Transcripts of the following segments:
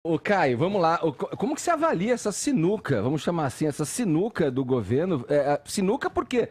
Ô, Caio, vamos lá. Como que você avalia essa sinuca, vamos chamar assim, essa sinuca do governo? Sinuca porque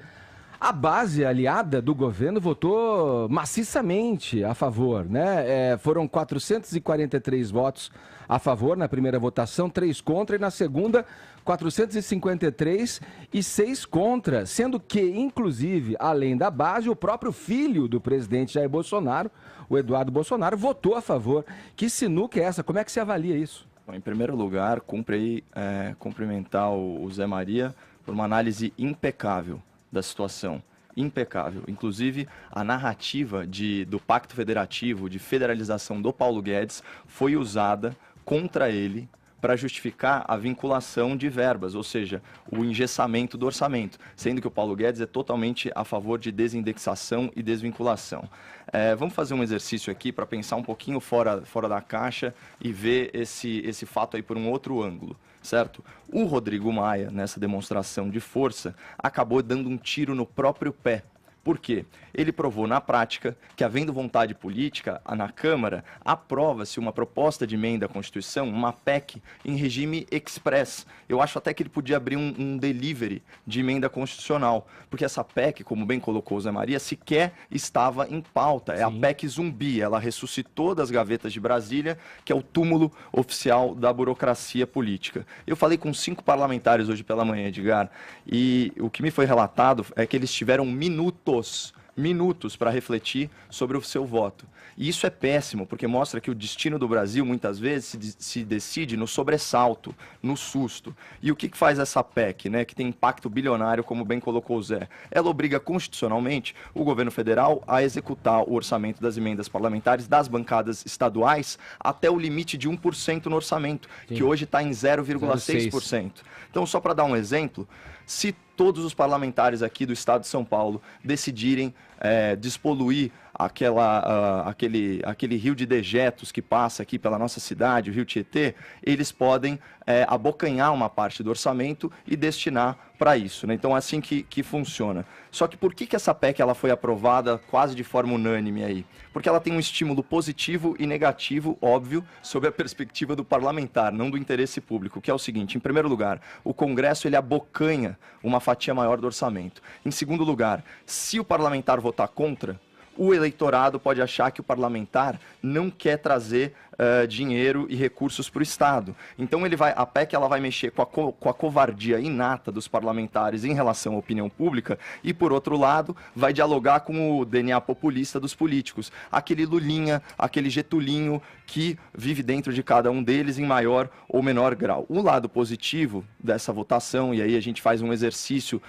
a base aliada do governo votou maciçamente a favor, né? Foram 443 votos a favor na primeira votação, 3 contra, e na segunda, 453 e 6 contra, sendo que, inclusive, além da base, o próprio filho do presidente Jair Bolsonaro, o Eduardo Bolsonaro, votou a favor. Que sinuca é essa? Como é que se avalia isso? Bom, em primeiro lugar, cumpre aí cumprimentar o Zé Maria por uma análise impecável da situação. Impecável. Inclusive, a narrativa do Pacto Federativo, de federalização do Paulo Guedes, foi usada contra ele para justificar a vinculação de verbas, ou seja, o engessamento do orçamento, sendo que o Paulo Guedes é totalmente a favor de desindexação e desvinculação. Vamos fazer um exercício aqui para pensar um pouquinho fora da caixa e ver esse fato aí por um outro ângulo, certo? O Rodrigo Maia, nessa demonstração de força, acabou dando um tiro no próprio pé. Por quê? Ele provou na prática que, havendo vontade política, na Câmara, aprova-se uma proposta de emenda à Constituição, uma PEC, em regime express. Eu acho até que ele podia abrir um delivery de emenda constitucional, porque essa PEC, como bem colocou o Zé Maria, sequer estava em pauta. É a PEC zumbi, ela ressuscitou das gavetas de Brasília, que é o túmulo oficial da burocracia política. Eu falei com 5 parlamentares hoje pela manhã, Edgar, e o que me foi relatado é que eles tiveram minutos para refletir sobre o seu voto. E isso é péssimo, porque mostra que o destino do Brasil, muitas vezes, se decide no sobressalto, no susto. E o que faz essa PEC, né, que tem impacto bilionário, como bem colocou o Zé? Ela obriga constitucionalmente o governo federal a executar o orçamento das emendas parlamentares das bancadas estaduais até o limite de 1% no orçamento, que hoje está em 0,6%. Então, só para dar um exemplo, se todos os parlamentares aqui do estado de São Paulo decidirem despoluir aquele rio de dejetos que passa aqui pela nossa cidade, o Rio Tietê, eles podem abocanhar uma parte do orçamento e destinar para isso, né? Então é assim que funciona. Só que por que essa PEC ela foi aprovada quase de forma unânime aí? Porque ela tem um estímulo positivo e negativo, óbvio, sob a perspectiva do parlamentar, não do interesse público, que é o seguinte: em primeiro lugar, o Congresso ele abocanha uma fatia maior do orçamento. Em segundo lugar, se o parlamentar votar contra, o eleitorado pode achar que o parlamentar não quer trazer dinheiro e recursos para o Estado. Então a PEC ela vai mexer com a covardia inata dos parlamentares em relação à opinião pública e, por outro lado, vai dialogar com o DNA populista dos políticos. Aquele Lulinha, aquele Getulinho que vive dentro de cada um deles em maior ou menor grau. O lado positivo dessa votação, e aí a gente faz um exercício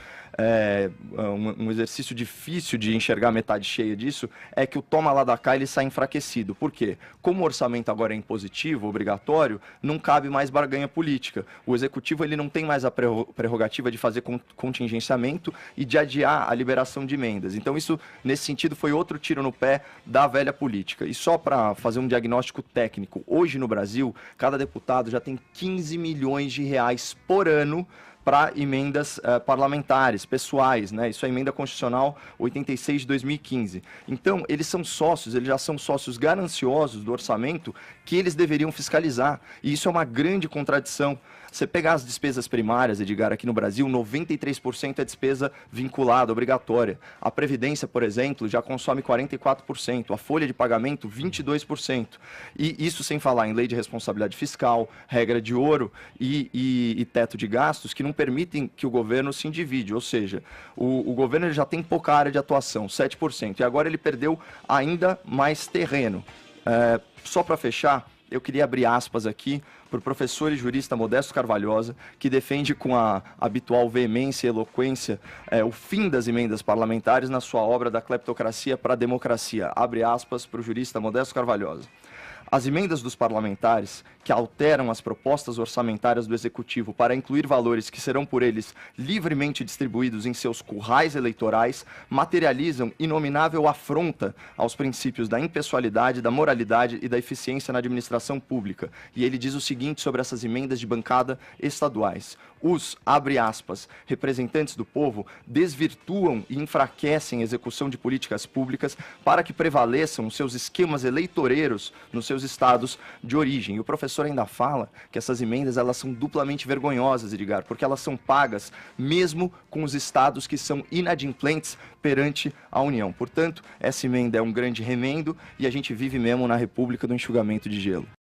difícil de enxergar metade cheia disso, é que o toma lá da cá ele sai enfraquecido. Por quê? Como o orçamento agora é impositivo, obrigatório, não cabe mais barganha política. O executivo ele não tem mais a prerrogativa de fazer contingenciamento e de adiar a liberação de emendas. Então isso, nesse sentido, foi outro tiro no pé da velha política. E só para fazer um diagnóstico técnico, hoje no Brasil, cada deputado já tem 15 milhões de reais por ano para emendas parlamentares, pessoais, né? Isso é a emenda constitucional 86 de 2015. Então, eles já são sócios gananciosos do orçamento que eles deveriam fiscalizar. E isso é uma grande contradição. Você pegar as despesas primárias, Edgar, aqui no Brasil, 93% é despesa vinculada, obrigatória. A Previdência, por exemplo, já consome 44%. A folha de pagamento, 22%. E isso sem falar em lei de responsabilidade fiscal, regra de ouro e teto de gastos que não permitem que o governo se endivide. Ou seja, o governo já tem pouca área de atuação, 7%. E agora ele perdeu ainda mais terreno. Só para fechar, eu queria abrir aspas aqui para o professor e jurista Modesto Carvalhosa, que defende com a habitual veemência e eloquência o fim das emendas parlamentares na sua obra Da Cleptocracia para a Democracia. Abre aspas para o jurista Modesto Carvalhosa. As emendas dos parlamentares, que alteram as propostas orçamentárias do Executivo para incluir valores que serão por eles livremente distribuídos em seus currais eleitorais, materializam inominável afronta aos princípios da impessoalidade, da moralidade e da eficiência na administração pública. E ele diz o seguinte sobre essas emendas de bancada estaduais: os, abre aspas, representantes do povo desvirtuam e enfraquecem a execução de políticas públicas para que prevaleçam os seus esquemas eleitoreiros nos seus seus estados de origem. E o professor ainda fala que essas emendas elas são duplamente vergonhosas, Edgar, porque elas são pagas mesmo com os estados que são inadimplentes perante a União. Portanto, essa emenda é um grande remendo e a gente vive mesmo na República do enxugamento de gelo.